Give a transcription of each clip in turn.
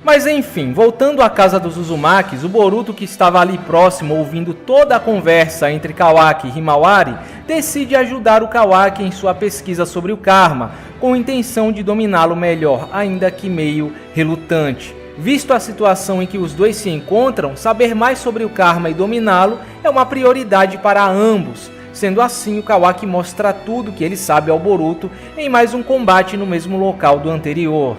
Mas enfim, voltando à casa dos Uzumakis, o Boruto, que estava ali próximo ouvindo toda a conversa entre Kawaki e Himawari, decide ajudar o Kawaki em sua pesquisa sobre o Karma, com a intenção de dominá-lo melhor, ainda que meio relutante. Visto a situação em que os dois se encontram, saber mais sobre o Karma e dominá-lo é uma prioridade para ambos. Sendo assim, o Kawaki mostra tudo que ele sabe ao Boruto em mais um combate no mesmo local do anterior.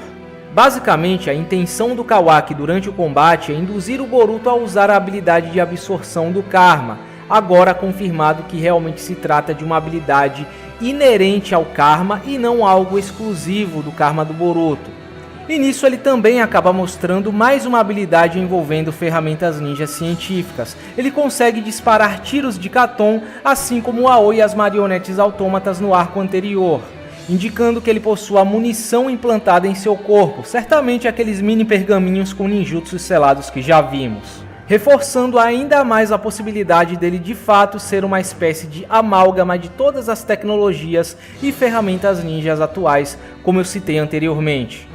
Basicamente, a intenção do Kawaki durante o combate é induzir o Boruto a usar a habilidade de absorção do Karma, agora confirmado que realmente se trata de uma habilidade inerente ao Karma e não algo exclusivo do Karma do Boruto. E nisso ele também acaba mostrando mais uma habilidade envolvendo ferramentas ninjas científicas. Ele consegue disparar tiros de Katon, assim como o Aoi e as marionetes autômatas no arco anterior, indicando que ele possui a munição implantada em seu corpo, certamente aqueles mini pergaminhos com ninjutsus selados que já vimos, reforçando ainda mais a possibilidade dele de fato ser uma espécie de amálgama de todas as tecnologias e ferramentas ninjas atuais, como eu citei anteriormente.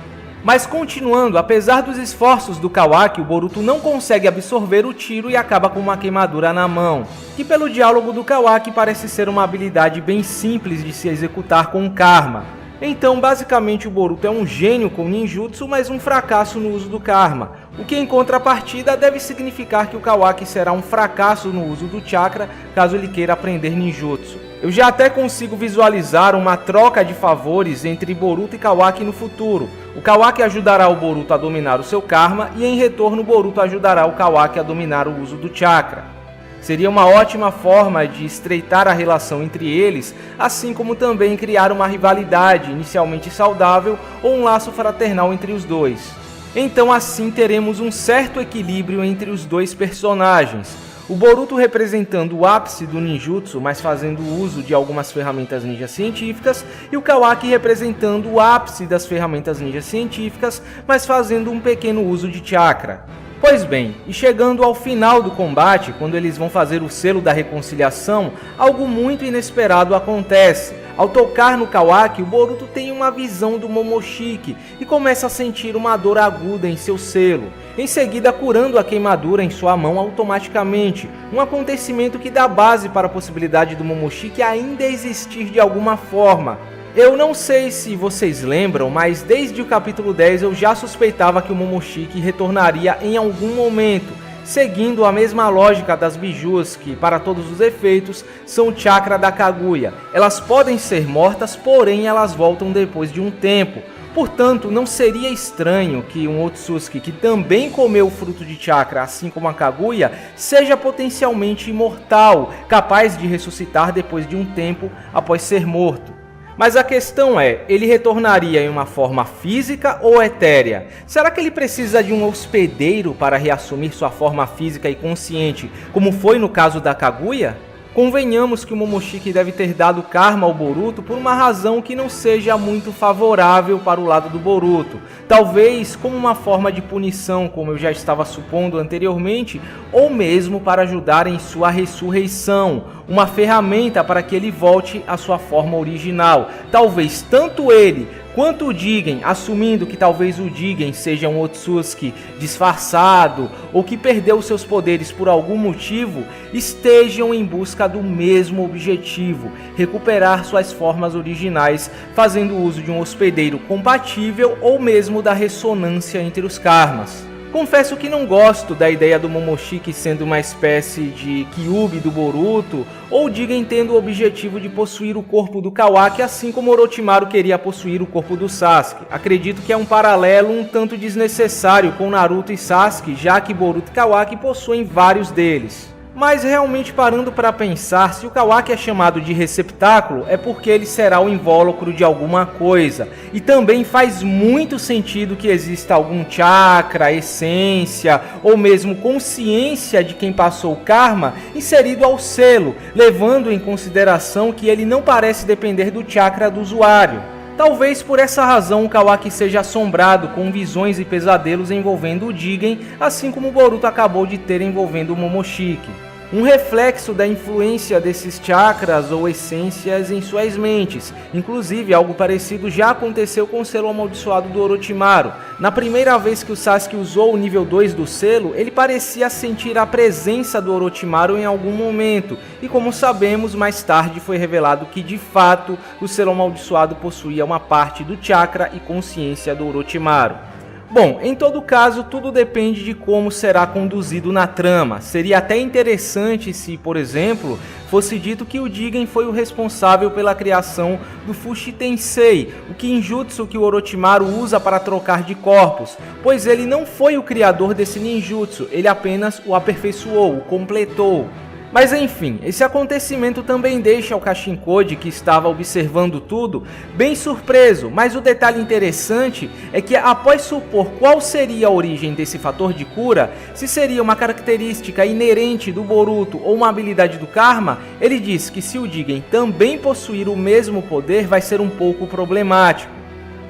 Mas continuando, apesar dos esforços do Kawaki, o Boruto não consegue absorver o tiro e acaba com uma queimadura na mão, que pelo diálogo do Kawaki parece ser uma habilidade bem simples de se executar com o Karma. Então basicamente o Boruto é um gênio com ninjutsu, mas um fracasso no uso do Karma, o que em contrapartida deve significar que o Kawaki será um fracasso no uso do chakra caso ele queira aprender ninjutsu. Eu já até consigo visualizar uma troca de favores entre Boruto e Kawaki no futuro. O Kawaki ajudará o Boruto a dominar o seu Karma e em retorno o Boruto ajudará o Kawaki a dominar o uso do chakra. Seria uma ótima forma de estreitar a relação entre eles, assim como também criar uma rivalidade inicialmente saudável ou um laço fraternal entre os dois. Então assim teremos um certo equilíbrio entre os dois personagens. O Boruto representando o ápice do ninjutsu, mas fazendo uso de algumas ferramentas ninja científicas, e o Kawaki representando o ápice das ferramentas ninja científicas, mas fazendo um pequeno uso de chakra. Pois bem, e chegando ao final do combate, quando eles vão fazer o selo da reconciliação, algo muito inesperado acontece. Ao tocar no Kawaki, o Boruto tem uma visão do Momoshiki e começa a sentir uma dor aguda em seu selo, em seguida curando a queimadura em sua mão automaticamente, um acontecimento que dá base para a possibilidade do Momoshiki ainda existir de alguma forma. Eu não sei se vocês lembram, mas desde o capítulo 10 eu já suspeitava que o Momoshiki retornaria em algum momento, seguindo a mesma lógica das bijus, que para todos os efeitos são o chakra da Kaguya. Elas podem ser mortas, porém elas voltam depois de um tempo. Portanto, não seria estranho que um Otsutsuki que também comeu o fruto de chakra, assim como a Kaguya, seja potencialmente imortal, capaz de ressuscitar depois de um tempo após ser morto. Mas a questão é, ele retornaria em uma forma física ou etérea? Será que ele precisa de um hospedeiro para reassumir sua forma física e consciente, como foi no caso da Kaguya? Convenhamos que o Momoshiki deve ter dado karma ao Boruto por uma razão que não seja muito favorável para o lado do Boruto. Talvez como uma forma de punição, como eu já estava supondo anteriormente, ou mesmo para ajudar em sua ressurreição, uma ferramenta para que ele volte à sua forma original. Talvez tanto ele quanto o Jigen, assumindo que talvez o Jigen seja um Otsutsuki disfarçado ou que perdeu seus poderes por algum motivo, estejam em busca do mesmo objetivo, recuperar suas formas originais, fazendo uso de um hospedeiro compatível ou mesmo da ressonância entre os karmas. Confesso que não gosto da ideia do Momoshiki sendo uma espécie de Kyuubi do Boruto, ou Jigen tendo o objetivo de possuir o corpo do Kawaki, assim como Orochimaru queria possuir o corpo do Sasuke. Acredito que é um paralelo um tanto desnecessário com Naruto e Sasuke, já que Boruto e Kawaki possuem vários deles. Mas realmente parando para pensar, se o Kawaki é chamado de receptáculo, é porque ele será o invólucro de alguma coisa. E também faz muito sentido que exista algum chakra, essência, ou mesmo consciência de quem passou o karma inserido ao selo, levando em consideração que ele não parece depender do chakra do usuário. Talvez por essa razão o Kawaki seja assombrado com visões e pesadelos envolvendo o Jigen, assim como o Boruto acabou de ter envolvendo o Momoshiki. um reflexo da influência desses chakras ou essências em suas mentes. Inclusive, algo parecido já aconteceu com o selo amaldiçoado do Orochimaru. Na primeira vez que o Sasuke usou o nível 2 do selo, ele parecia sentir a presença do Orochimaru em algum momento, e como sabemos, mais tarde foi revelado que de fato o selo amaldiçoado possuía uma parte do chakra e consciência do Orochimaru. Bom, em todo caso, tudo depende de como será conduzido na trama. Seria até interessante se, por exemplo, fosse dito que o Jigen foi o responsável pela criação do Fushi Tensei, o Kinjutsu que o Orochimaru usa para trocar de corpos, pois ele não foi o criador desse ninjutsu, ele apenas o aperfeiçoou, o completou. Mas enfim, esse acontecimento também deixa o Kashinkode, que estava observando tudo, bem surpreso, mas o detalhe interessante é que após supor qual seria a origem desse fator de cura, se seria uma característica inerente do Boruto ou uma habilidade do Karma, ele diz que se o Jigen também possuir o mesmo poder vai ser um pouco problemático.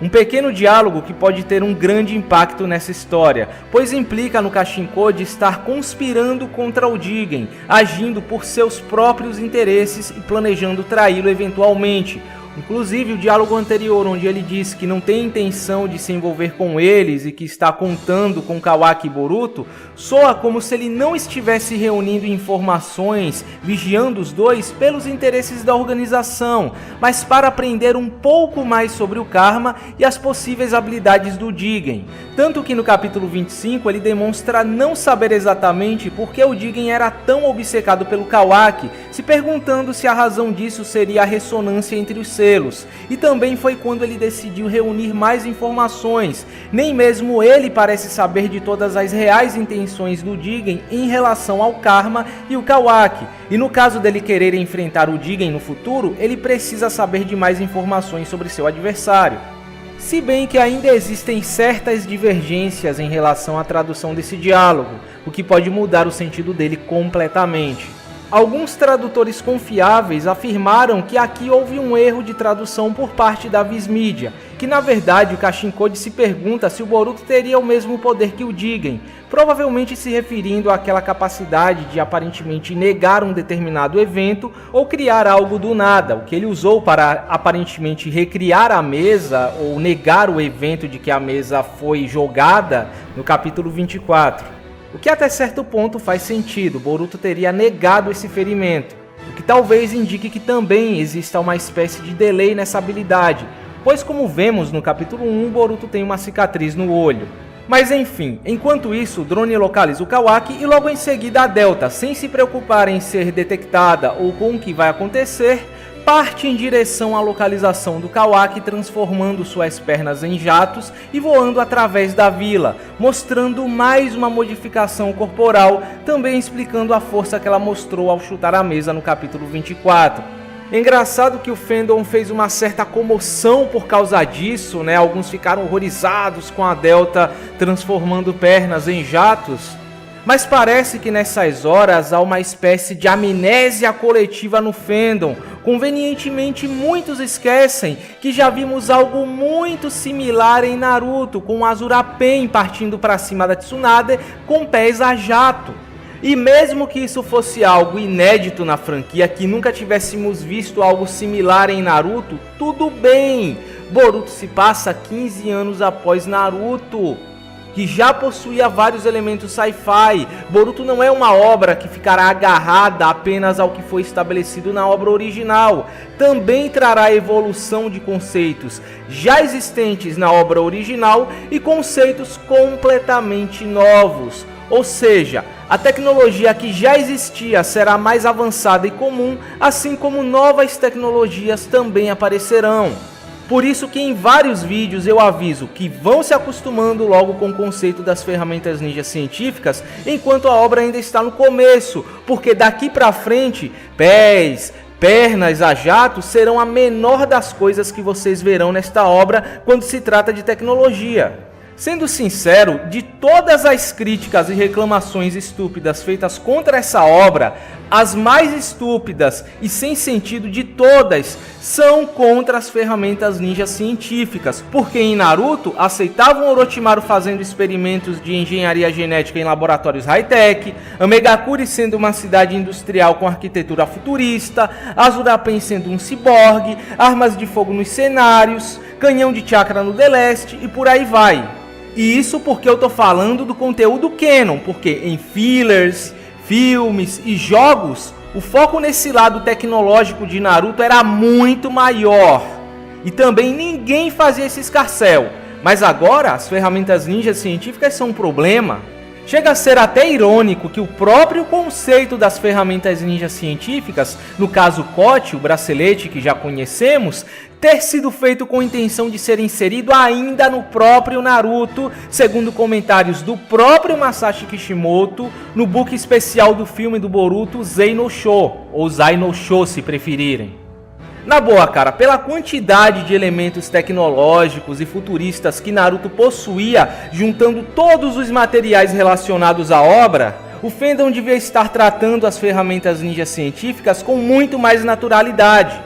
Um pequeno diálogo que pode ter um grande impacto nessa história, pois implica no Kashinkode estar conspirando contra o Jigen, agindo por seus próprios interesses e planejando traí-lo eventualmente. Inclusive o diálogo anterior, onde ele diz que não tem intenção de se envolver com eles e que está contando com Kawaki e Boruto, soa como se ele não estivesse reunindo informações, vigiando os dois pelos interesses da organização, mas para aprender um pouco mais sobre o Karma e as possíveis habilidades do Jigen. Tanto que no capítulo 25 ele demonstra não saber exatamente por que o Jigen era tão obcecado pelo Kawaki, se perguntando se a razão disso seria a ressonância entre os selos. E também foi quando ele decidiu reunir mais informações. Nem mesmo ele parece saber de todas as reais intenções do Jigen em relação ao Karma e o Kawaki. E no caso dele querer enfrentar o Jigen no futuro, ele precisa saber de mais informações sobre seu adversário. Se bem que ainda existem certas divergências em relação à tradução desse diálogo, o que pode mudar o sentido dele completamente. Alguns tradutores confiáveis afirmaram que aqui houve um erro de tradução por parte da Viz Media, que na verdade o Kashinkode se pergunta se o Boruto teria o mesmo poder que o Jigen, provavelmente se referindo àquela capacidade de aparentemente negar um determinado evento ou criar algo do nada, o que ele usou para aparentemente recriar a mesa ou negar o evento de que a mesa foi jogada no capítulo 24. O que até certo ponto faz sentido, Boruto teria negado esse ferimento, o que talvez indique que também exista uma espécie de delay nessa habilidade, pois como vemos no capítulo 1, Boruto tem uma cicatriz no olho. Mas enfim, enquanto isso, o drone localiza o Kawaki e logo em seguida a Delta, sem se preocupar em ser detectada ou com o que vai acontecer, parte em direção à localização do Kawaki, transformando suas pernas em jatos e voando através da vila, mostrando mais uma modificação corporal, também explicando a força que ela mostrou ao chutar a mesa no capítulo 24. Engraçado que o fandom fez uma certa comoção por causa disso, né? Alguns ficaram horrorizados com a Delta transformando pernas em jatos. Mas parece que nessas horas há uma espécie de amnésia coletiva no fandom. Convenientemente, muitos esquecem que já vimos algo muito similar em Naruto, com o Azura Pen partindo para cima da Tsunade com pés a jato. E mesmo que isso fosse algo inédito na franquia, que nunca tivéssemos visto algo similar em Naruto, tudo bem. Boruto se passa 15 anos após Naruto, que já possuía vários elementos sci-fi. Boruto não é uma obra que ficará agarrada apenas ao que foi estabelecido na obra original. Também trará evolução de conceitos já existentes na obra original e conceitos completamente novos. Ou seja, a tecnologia que já existia será mais avançada e comum, assim como novas tecnologias também aparecerão. Por isso que em vários vídeos eu aviso que vão se acostumando logo com o conceito das ferramentas ninja científicas enquanto a obra ainda está no começo, porque daqui para frente, pés, pernas a jato serão a menor das coisas que vocês verão nesta obra quando se trata de tecnologia. Sendo sincero, de todas as críticas e reclamações estúpidas feitas contra essa obra, as mais estúpidas e sem sentido de todas são contra as ferramentas ninja científicas, porque em Naruto aceitavam Orochimaru fazendo experimentos de engenharia genética em laboratórios high-tech, a Megakuri sendo uma cidade industrial com arquitetura futurista, Azurapen sendo um ciborgue, armas de fogo nos cenários, canhão de chakra no The Last e por aí vai. E isso porque eu tô falando do conteúdo canon, porque em fillers, filmes e jogos, o foco nesse lado tecnológico de Naruto era muito maior. E também ninguém fazia esse escarcéu. Mas agora as ferramentas ninja científicas são um problema. Chega a ser até irônico que o próprio conceito das ferramentas ninja científicas, no caso Kote, o bracelete que já conhecemos, ter sido feito com a intenção de ser inserido ainda no próprio Naruto, segundo comentários do próprio Masashi Kishimoto, no book especial do filme do Boruto Zei no Sho, ou Zai no Sho se preferirem. Na boa, cara, pela quantidade de elementos tecnológicos e futuristas que Naruto possuía, juntando todos os materiais relacionados à obra, o fandom devia estar tratando as ferramentas ninja científicas com muito mais naturalidade.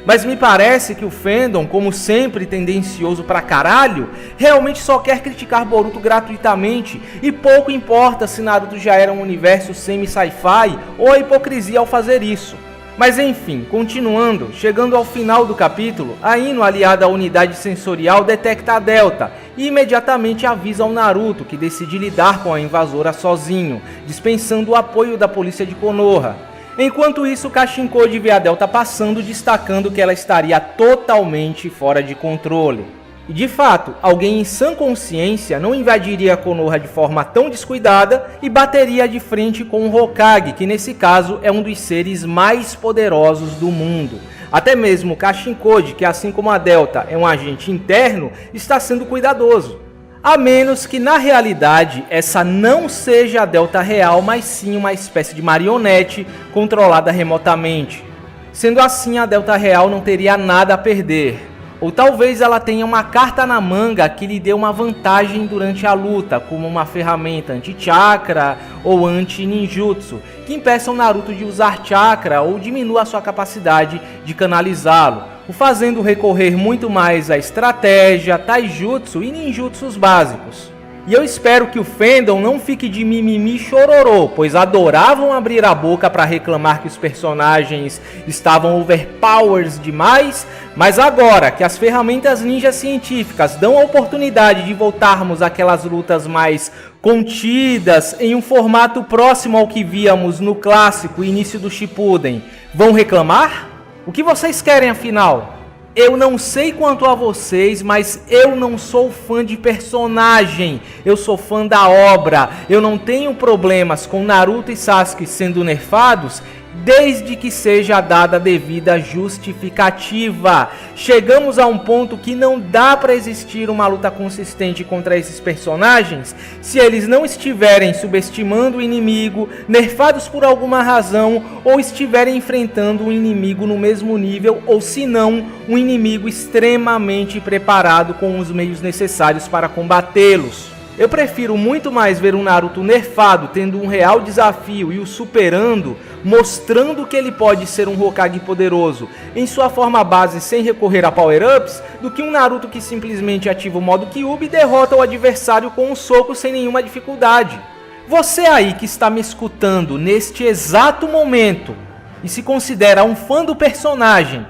Mas me parece que o fandom, como sempre tendencioso pra caralho, realmente só quer criticar Boruto gratuitamente e pouco importa se Naruto já era um universo semi-sci-fi ou a hipocrisia ao fazer isso. Mas enfim, continuando, chegando ao final do capítulo, a Ino, aliada à unidade sensorial, detecta a Delta e imediatamente avisa ao Naruto que decide lidar com a invasora sozinho, dispensando o apoio da polícia de Konoha. Enquanto isso, Kashinkode vê a Delta passando, destacando que ela estaria totalmente fora de controle. E de fato, alguém em sã consciência não invadiria Konoha de forma tão descuidada e bateria de frente com o Hokage, que nesse caso é um dos seres mais poderosos do mundo. Até mesmo Kashinkode, que assim como a Delta é um agente interno, está sendo cuidadoso. A menos que na realidade essa não seja a Delta real, mas sim uma espécie de marionete controlada remotamente. Sendo assim, a Delta real não teria nada a perder. Ou talvez ela tenha uma carta na manga que lhe dê uma vantagem durante a luta, como uma ferramenta anti-chakra ou anti-ninjutsu, que impeça o Naruto de usar chakra ou diminua a sua capacidade de canalizá-lo, o fazendo recorrer muito mais à estratégia, taijutsu e ninjutsus básicos. E eu espero que o fandom não fique de mimimi chororô, pois adoravam abrir a boca para reclamar que os personagens estavam overpowers demais, mas agora que as ferramentas ninja científicas dão a oportunidade de voltarmos àquelas lutas mais contidas, em um formato próximo ao que víamos no clássico início do Shippuden, vão reclamar? O que vocês querem afinal? Eu não sei quanto a vocês, mas eu não sou fã de personagem, eu sou fã da obra. Eu não tenho problemas com Naruto e Sasuke sendo nerfados, desde que seja dada a devida justificativa. Chegamos a um ponto que não dá para existir uma luta consistente contra esses personagens se eles não estiverem subestimando o inimigo, nerfados por alguma razão, ou estiverem enfrentando um inimigo no mesmo nível, ou se não, um inimigo extremamente preparado com os meios necessários para combatê-los. Eu prefiro muito mais ver um Naruto nerfado tendo um real desafio e o superando, mostrando que ele pode ser um Hokage poderoso em sua forma base sem recorrer a power-ups, do que um Naruto que simplesmente ativa o modo Kyuubi e derrota o adversário com um soco sem nenhuma dificuldade. Você aí que está me escutando neste exato momento e se considera um fã do personagem,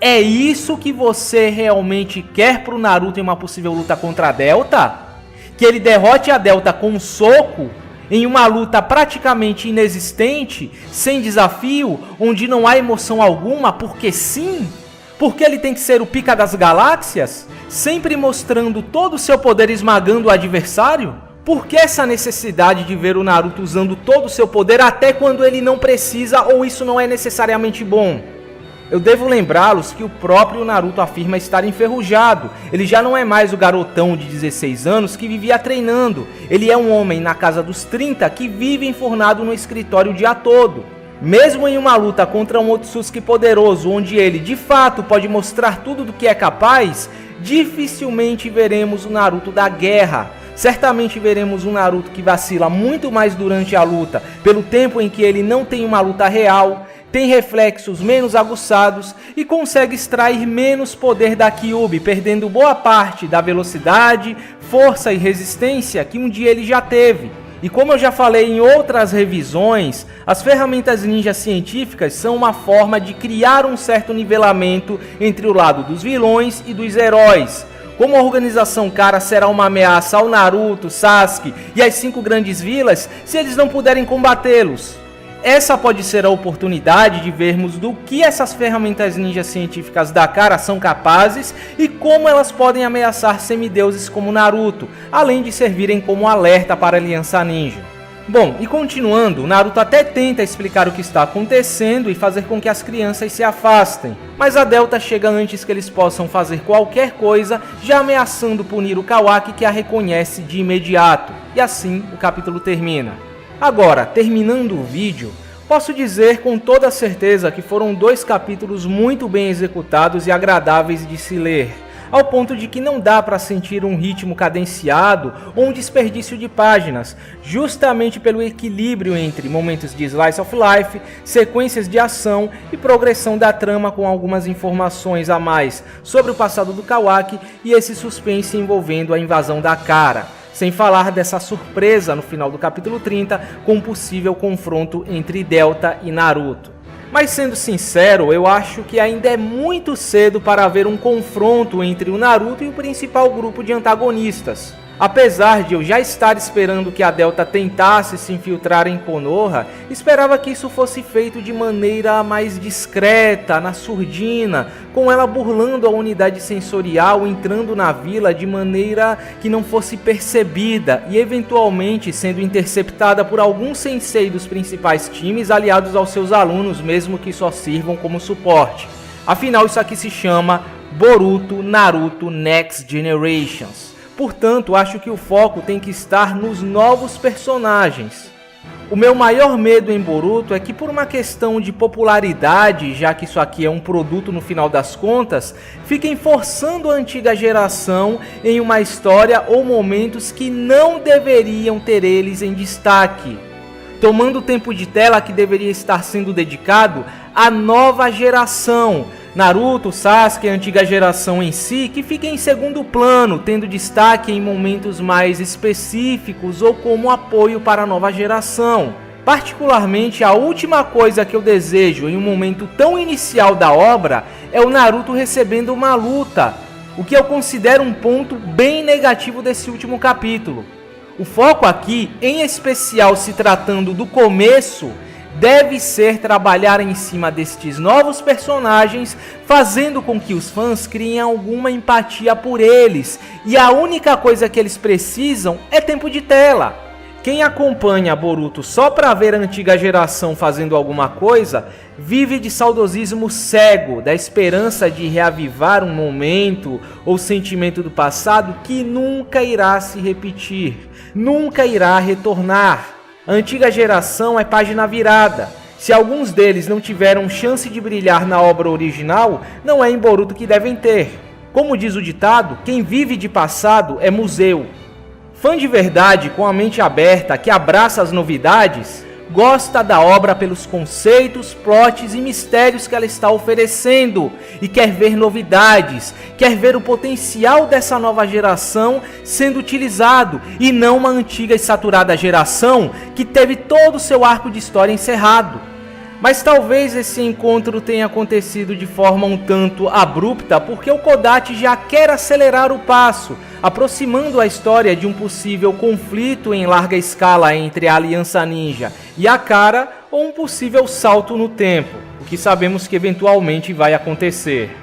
é isso que você realmente quer pro Naruto em uma possível luta contra a Delta? Que ele derrote a Delta com um soco, em uma luta praticamente inexistente, sem desafio, onde não há emoção alguma, porque sim? Porque ele tem que ser o pica das galáxias, sempre mostrando todo o seu poder esmagando o adversário? Por que essa necessidade de ver o Naruto usando todo o seu poder até quando ele não precisa ou isso não é necessariamente bom? Eu devo lembrá-los que o próprio Naruto afirma estar enferrujado. Ele já não é mais o garotão de 16 anos que vivia treinando. Ele é um homem na casa dos 30 que vive enfurnado no escritório o dia todo. Mesmo em uma luta contra um Otsutsuki poderoso, onde ele de fato pode mostrar tudo do que é capaz, dificilmente veremos o Naruto da guerra. Certamente veremos um Naruto que vacila muito mais durante a luta, pelo tempo em que ele não tem uma luta real, tem reflexos menos aguçados e consegue extrair menos poder da Kyuubi, perdendo boa parte da velocidade, força e resistência que um dia ele já teve. E como eu já falei em outras revisões, as ferramentas ninja científicas são uma forma de criar um certo nivelamento entre o lado dos vilões e dos heróis. Como a organização Kara será uma ameaça ao Naruto, Sasuke e às 5 grandes vilas se eles não puderem combatê-los? Essa pode ser a oportunidade de vermos do que essas ferramentas ninja científicas da Kara são capazes e como elas podem ameaçar semideuses como Naruto, além de servirem como alerta para a Aliança Ninja. Bom, e continuando, Naruto até tenta explicar o que está acontecendo e fazer com que as crianças se afastem, mas a Delta chega antes que eles possam fazer qualquer coisa, já ameaçando punir o Kawaki, que a reconhece de imediato, e assim o capítulo termina. Agora, terminando o vídeo, posso dizer com toda certeza que foram 2 capítulos muito bem executados e agradáveis de se ler, ao ponto de que não dá para sentir um ritmo cadenciado ou um desperdício de páginas, justamente pelo equilíbrio entre momentos de slice of life, sequências de ação e progressão da trama com algumas informações a mais sobre o passado do Kawaki e esse suspense envolvendo a invasão da Kara. Sem falar dessa surpresa no final do capítulo 30 com um possível confronto entre Delta e Naruto. Mas sendo sincero, eu acho que ainda é muito cedo para haver um confronto entre o Naruto e o principal grupo de antagonistas. Apesar de eu já estar esperando que a Delta tentasse se infiltrar em Konoha, esperava que isso fosse feito de maneira mais discreta, na surdina, com ela burlando a unidade sensorial, entrando na vila de maneira que não fosse percebida e eventualmente sendo interceptada por algum sensei dos principais times aliados aos seus alunos, mesmo que só sirvam como suporte. Afinal, isso aqui se chama Boruto Naruto Next Generations. Portanto, acho que o foco tem que estar nos novos personagens. O meu maior medo em Boruto é que, por uma questão de popularidade, já que isso aqui é um produto no final das contas, fiquem forçando a antiga geração em uma história ou momentos que não deveriam ter eles em destaque, tomando o tempo de tela que deveria estar sendo dedicado à nova geração. Naruto, Sasuke e a antiga geração em si, que fica em segundo plano, tendo destaque em momentos mais específicos ou como apoio para a nova geração. Particularmente, a última coisa que eu desejo em um momento tão inicial da obra é o Naruto recebendo uma luta, o que eu considero um ponto bem negativo desse último capítulo. O foco aqui, em especial se tratando do começo, deve ser trabalhar em cima destes novos personagens, fazendo com que os fãs criem alguma empatia por eles, e a única coisa que eles precisam é tempo de tela. Quem acompanha Boruto só para ver a antiga geração fazendo alguma coisa, vive de saudosismo cego, da esperança de reavivar um momento ou sentimento do passado que nunca irá se repetir, nunca irá retornar. A antiga geração é página virada. Se alguns deles não tiveram chance de brilhar na obra original, não é em Boruto que devem ter. Como diz o ditado, quem vive de passado é museu. Fã de verdade, com a mente aberta, que abraça as novidades, gosta da obra pelos conceitos, plots e mistérios que ela está oferecendo e quer ver novidades, quer ver o potencial dessa nova geração sendo utilizado e não uma antiga e saturada geração que teve todo o seu arco de história encerrado. Mas talvez esse encontro tenha acontecido de forma um tanto abrupta porque o Kodachi já quer acelerar o passo, aproximando a história de um possível conflito em larga escala entre a Aliança Ninja e a Kara ou um possível salto no tempo, o que sabemos que eventualmente vai acontecer.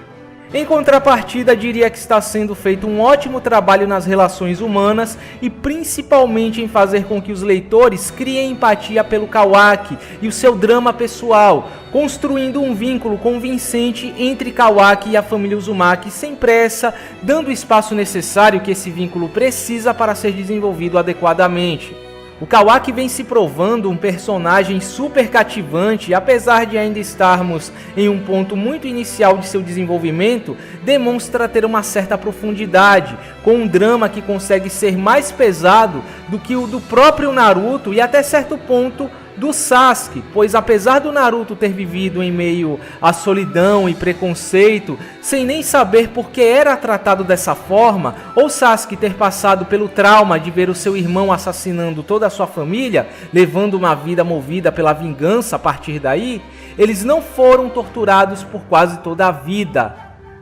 Em contrapartida, diria que está sendo feito um ótimo trabalho nas relações humanas e principalmente em fazer com que os leitores criem empatia pelo Kawaki e o seu drama pessoal, construindo um vínculo convincente entre Kawaki e a família Uzumaki sem pressa, dando o espaço necessário que esse vínculo precisa para ser desenvolvido adequadamente. O Kawaki vem se provando um personagem super cativante e apesar de ainda estarmos em um ponto muito inicial de seu desenvolvimento, demonstra ter uma certa profundidade, com um drama que consegue ser mais pesado do que o do próprio Naruto e até certo ponto do Sasuke, pois apesar do Naruto ter vivido em meio à solidão e preconceito, sem nem saber por que era tratado dessa forma, ou Sasuke ter passado pelo trauma de ver o seu irmão assassinando toda a sua família, levando uma vida movida pela vingança a partir daí, eles não foram torturados por quase toda a vida.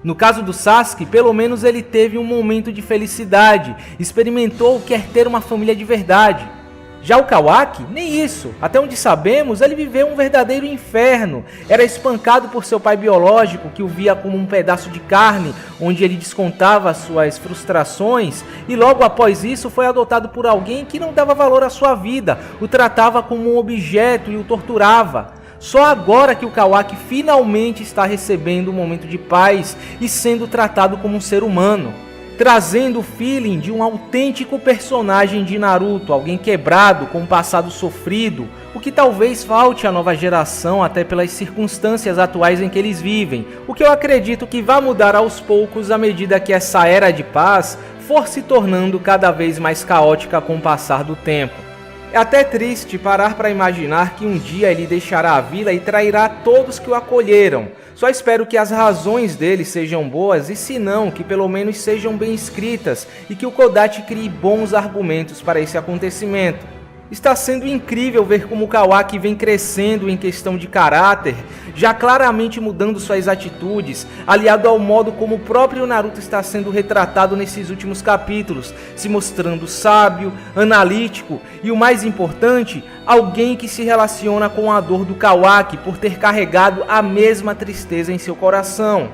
No caso do Sasuke, pelo menos ele teve um momento de felicidade, experimentou o que é ter uma família de verdade. Já o Kawaki, nem isso. Até onde sabemos, ele viveu um verdadeiro inferno. Era espancado por seu pai biológico, que o via como um pedaço de carne, onde ele descontava suas frustrações, e logo após isso foi adotado por alguém que não dava valor à sua vida, o tratava como um objeto e o torturava. Só agora que o Kawaki finalmente está recebendo um momento de paz e sendo tratado como um ser humano, trazendo o feeling de um autêntico personagem de Naruto, alguém quebrado, com um passado sofrido, o que talvez falte à nova geração até pelas circunstâncias atuais em que eles vivem, o que eu acredito que vai mudar aos poucos à medida que essa era de paz for se tornando cada vez mais caótica com o passar do tempo. É até triste parar para imaginar que um dia ele deixará a vila e trairá todos que o acolheram. Só espero que as razões dele sejam boas e se não, que pelo menos sejam bem escritas e que o Kodachi crie bons argumentos para esse acontecimento. Está sendo incrível ver como o Kawaki vem crescendo em questão de caráter, já claramente mudando suas atitudes, aliado ao modo como o próprio Naruto está sendo retratado nesses últimos capítulos, se mostrando sábio, analítico e, o mais importante, alguém que se relaciona com a dor do Kawaki por ter carregado a mesma tristeza em seu coração.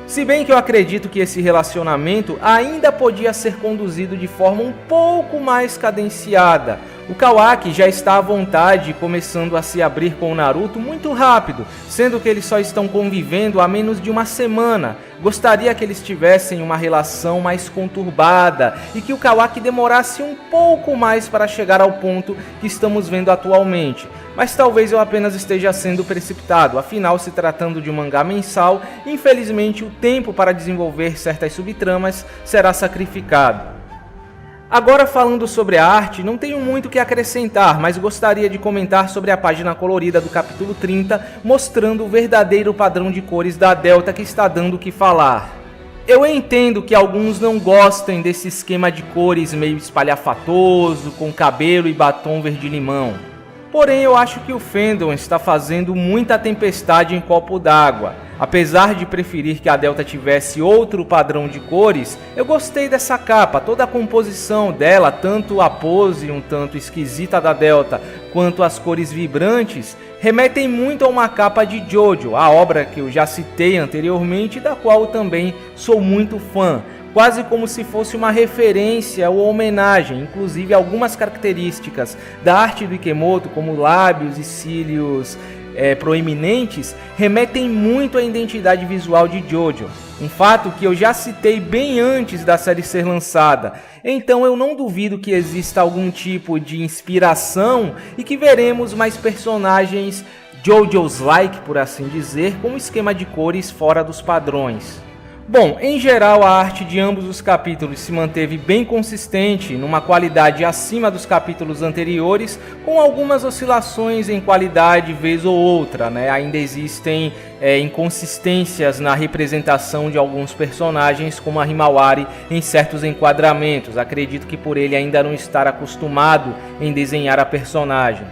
Se bem que eu acredito que esse relacionamento ainda podia ser conduzido de forma um pouco mais cadenciada. O Kawaki já está à vontade, começando a se abrir com o Naruto muito rápido, sendo que eles só estão convivendo há menos de uma semana. Gostaria que eles tivessem uma relação mais conturbada e que o Kawaki demorasse um pouco mais para chegar ao ponto que estamos vendo atualmente. Mas talvez eu apenas esteja sendo precipitado, afinal se tratando de um mangá mensal, infelizmente o tempo para desenvolver certas subtramas será sacrificado. Agora falando sobre a arte, não tenho muito o que acrescentar, mas gostaria de comentar sobre a página colorida do capítulo 30, mostrando o verdadeiro padrão de cores da Delta que está dando o que falar. Eu entendo que alguns não gostem desse esquema de cores meio espalhafatoso, com cabelo e batom verde-limão. Porém, eu acho que o fandom está fazendo muita tempestade em copo d'água. Apesar de preferir que a Delta tivesse outro padrão de cores, eu gostei dessa capa, toda a composição dela, tanto a pose um tanto esquisita da Delta, quanto as cores vibrantes, remetem muito a uma capa de Jojo, a obra que eu já citei anteriormente, da qual eu também sou muito fã. Quase como se fosse uma referência ou homenagem, inclusive algumas características da arte do Ikemoto, como lábios e cílios proeminentes, remetem muito à identidade visual de Jojo, um fato que eu já citei bem antes da série ser lançada, então eu não duvido que exista algum tipo de inspiração e que veremos mais personagens Jojo's-like, por assim dizer, com um esquema de cores fora dos padrões. Bom, em geral a arte de ambos os capítulos se manteve bem consistente, numa qualidade acima dos capítulos anteriores, com algumas oscilações em qualidade vez ou outra, né? Ainda existem inconsistências na representação de alguns personagens, como a Himawari, em certos enquadramentos. Acredito que por ele ainda não estar acostumado em desenhar a personagem.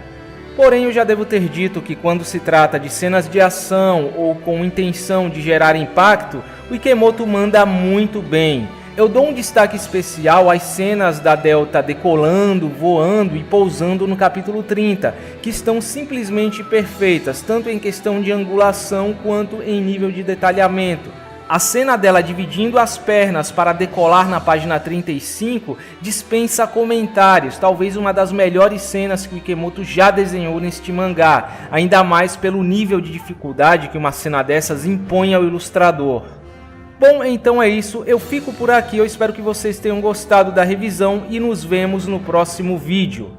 Porém, eu já devo ter dito que quando se trata de cenas de ação ou com intenção de gerar impacto, o Ikemoto manda muito bem. Eu dou um destaque especial às cenas da Delta decolando, voando e pousando no capítulo 30, que estão simplesmente perfeitas, tanto em questão de angulação quanto em nível de detalhamento. A cena dela dividindo as pernas para decolar na página 35 dispensa comentários, talvez uma das melhores cenas que o Ikemoto já desenhou neste mangá, ainda mais pelo nível de dificuldade que uma cena dessas impõe ao ilustrador. Bom, então é isso, eu fico por aqui, eu espero que vocês tenham gostado da revisão e nos vemos no próximo vídeo.